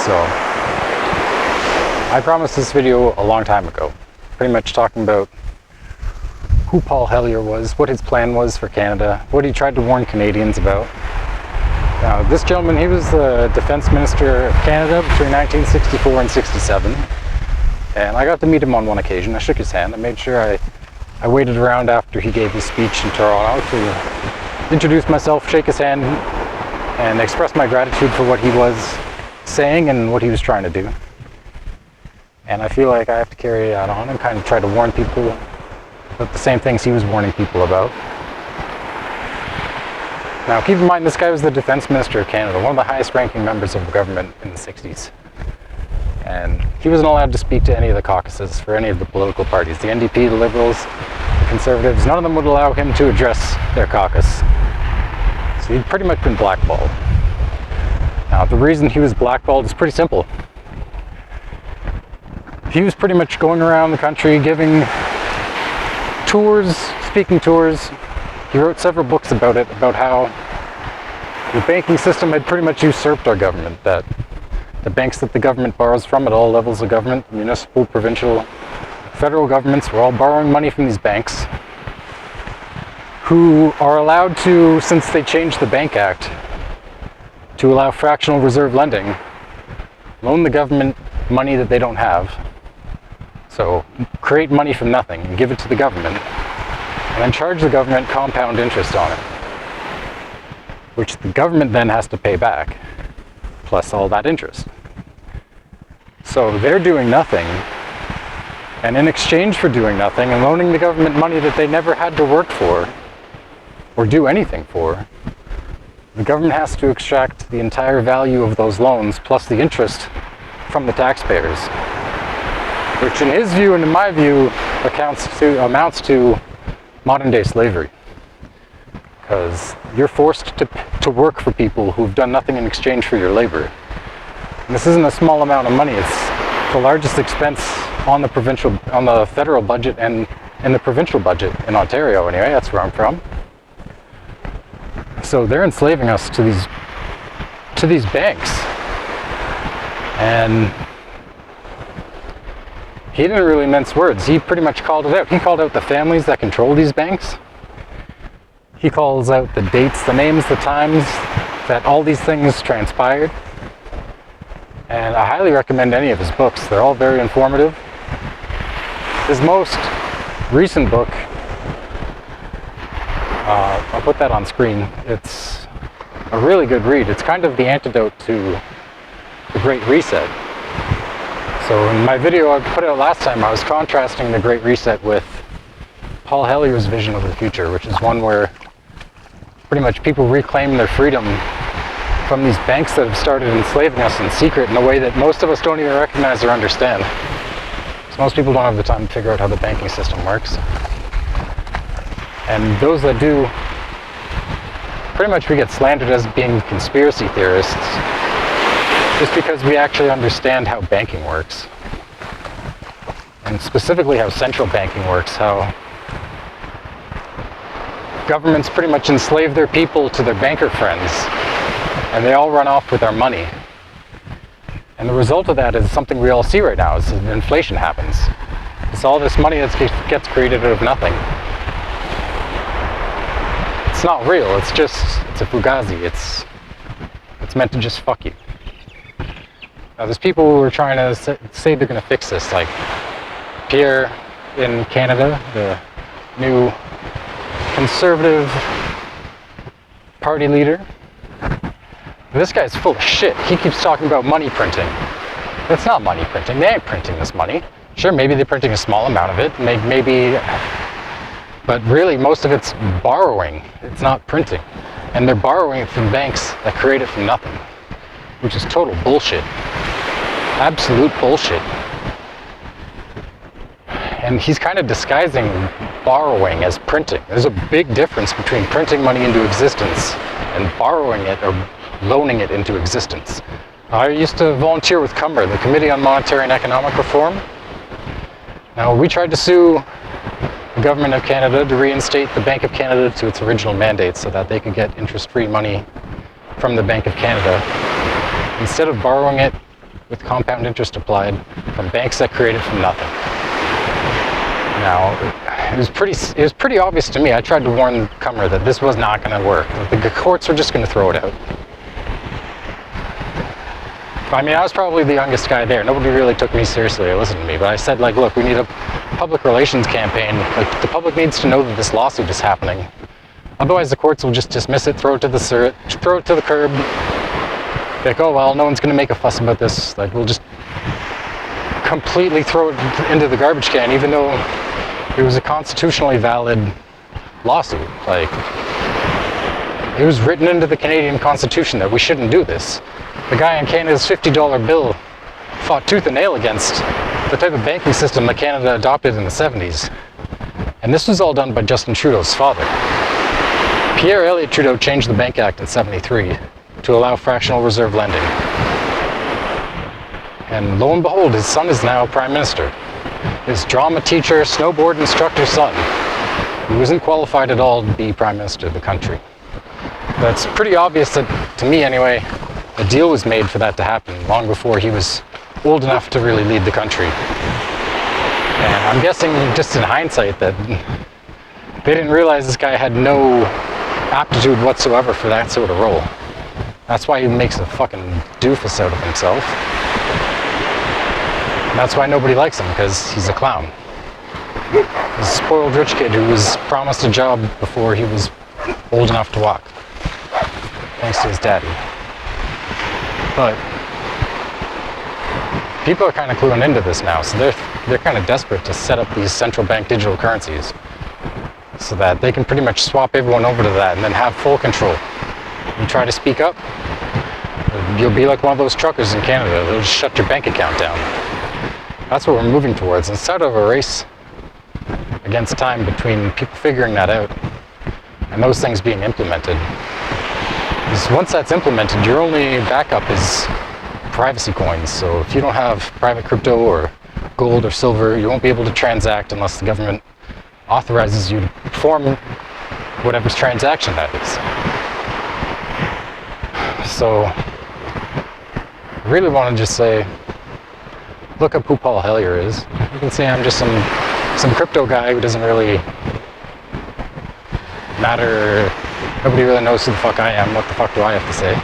So, I promised this video a long time ago, pretty much talking about who Paul Hellyer was, what his plan was for Canada, what he tried to warn Canadians about. Now, this gentleman, he was the Defense Minister of Canada between 1964 and 67, and I got to meet him on one occasion. I shook his hand. I made sure I waited around after he gave his speech in Toronto to introduce myself, shake his hand, and express my gratitude for what he was saying and what he was trying to do. And I feel like I have to carry that on and kind of try to warn people about the same things he was warning people about. Now, keep in mind, this guy was the Defense Minister of Canada, one of the highest ranking members of the government in the 60s. And he wasn't allowed to speak to any of the caucuses for any of the political parties. The NDP, the Liberals, the Conservatives, none of them would allow him to address their caucus. So he'd pretty much been blackballed. Now, the reason he was blackballed is pretty simple. He was pretty much going around the country giving tours, speaking tours. He wrote several books about it, about how the banking system had pretty much usurped our government, that the banks that the government borrows from at all levels of government, municipal, provincial, federal governments, were all borrowing money from these banks, who are allowed to, since they changed the Bank Act, to allow fractional reserve lending, loan the government money that they don't have. So create money from nothing and give it to the government, and then charge the government compound interest on it, which the government then has to pay back, plus all that interest. So they're doing nothing, and in exchange for doing nothing and loaning the government money that they never had to work for or do anything for, the government has to extract the entire value of those loans plus the interest from the taxpayers, which in his view and in my view amounts to modern-day slavery, because you're forced to work for people who've done nothing in exchange for your labor. And this isn't a small amount of money. It's the largest expense on the federal budget and in the provincial budget in Ontario. Anyway, that's where I'm from. So they're enslaving us to these banks, and he didn't really mince words. He pretty much called it out. He called out the families that control these banks. He calls out the dates, the names, the times that all these things transpired. And I highly recommend any of his books. They're all very informative. His most recent book, I'll put that on screen. It's a really good read. It's kind of the antidote to the Great Reset. So in my video I put out last time, I was contrasting the Great Reset with Paul Hellyer's vision of the future, which is one where pretty much people reclaim their freedom from these banks that have started enslaving us in secret in a way that most of us don't even recognize or understand. So most people don't have the time to figure out how the banking system works. And those that do, pretty much we get slandered as being conspiracy theorists, just because we actually understand how banking works, and specifically how central banking works, how governments pretty much enslave their people to their banker friends, and they all run off with our money. And the result of that is something we all see right now, is inflation happens. It's all this money that gets created out of nothing. It's not real, it's a fugazi, it's meant to just fuck you. Now, there's people who are trying to say they're going to fix this, like Pierre in Canada, the new Conservative Party leader. This guy's full of shit. He keeps talking about money printing. It's not money printing. They ain't printing this money. Sure, maybe they're printing a small amount of it, maybe, but really most of it's borrowing. It's not printing. And they're borrowing it from banks that create it from nothing, which is total bullshit. Absolute bullshit. And he's kind of disguising borrowing as printing. There's a big difference between printing money into existence and borrowing it or loaning it into existence. I used to volunteer with CUMBR, the Committee on Monetary and Economic Reform. Now, we tried to sue the Government of Canada to reinstate the Bank of Canada to its original mandate so that they could get interest-free money from the Bank of Canada. Instead of borrowing it with compound interest applied from banks that created from nothing. Now, it was pretty obvious to me. I tried to warn Cummer that this was not going to work. The courts were just going to throw it out. I mean, I was probably the youngest guy there. Nobody really took me seriously or listened to me. But I said, like, look, we need a public relations campaign. Like, the public needs to know that this lawsuit is happening. Otherwise, the courts will just dismiss it, throw it to the curb. Like, oh well, no one's going to make a fuss about this. Like, we'll just completely throw it into the garbage can, even though it was a constitutionally valid lawsuit. Like, it was written into the Canadian Constitution that we shouldn't do this. The guy in Canada's $50 bill fought tooth and nail against the type of banking system that Canada adopted in the 70s. And this was all done by Justin Trudeau's father. Pierre Elliott Trudeau changed the Bank Act in '73 to allow fractional reserve lending. And lo and behold, his son is now Prime Minister. His drama teacher, snowboard instructor son, who isn't qualified at all to be Prime Minister of the country. That's pretty obvious that, to me anyway, a deal was made for that to happen long before he was old enough to really lead the country. And I'm guessing just in hindsight that they didn't realize this guy had no aptitude whatsoever for that sort of role. That's why he makes a fucking doofus out of himself. And that's why nobody likes him, because he's a clown. He's a spoiled rich kid who was promised a job before he was old enough to walk, thanks to his daddy. But people are kind of cluing into this now, so they're kind of desperate to set up these central bank digital currencies so that they can pretty much swap everyone over to that and then have full control. You try to speak up, you'll be like one of those truckers in Canada. They'll just shut your bank account down. That's what we're moving towards. Instead of a race against time between people figuring that out and those things being implemented. Because once that's implemented, your only backup is privacy coins. So if you don't have private crypto or gold or silver, you won't be able to transact unless the government authorizes you to perform whatever transaction that is. So I really want to just say, look up who Paul Hellyer is. You can say I'm just some crypto guy who doesn't really matter. Nobody really knows who the fuck I am. What the fuck do I have to say?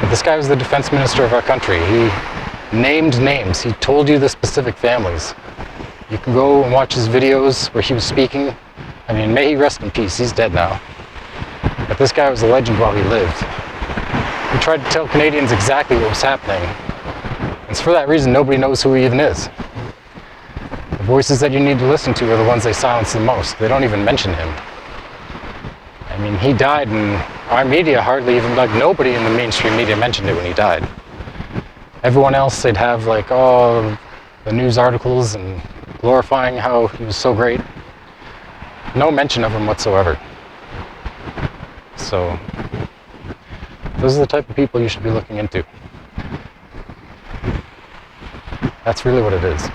But this guy was the defense minister of our country. He named names. He told you the specific families. You can go and watch his videos where he was speaking. I mean, may he rest in peace. He's dead now. But this guy was a legend while he lived. He tried to tell Canadians exactly what was happening. And it's for that reason nobody knows who he even is. The voices that you need to listen to are the ones they silence the most. They don't even mention him. I mean, he died and our media hardly even, like, nobody in the mainstream media mentioned it when he died. Everyone else, they'd have like, oh, the news articles and glorifying how he was so great. No mention of him whatsoever. So, those are the type of people you should be looking into. That's really what it is.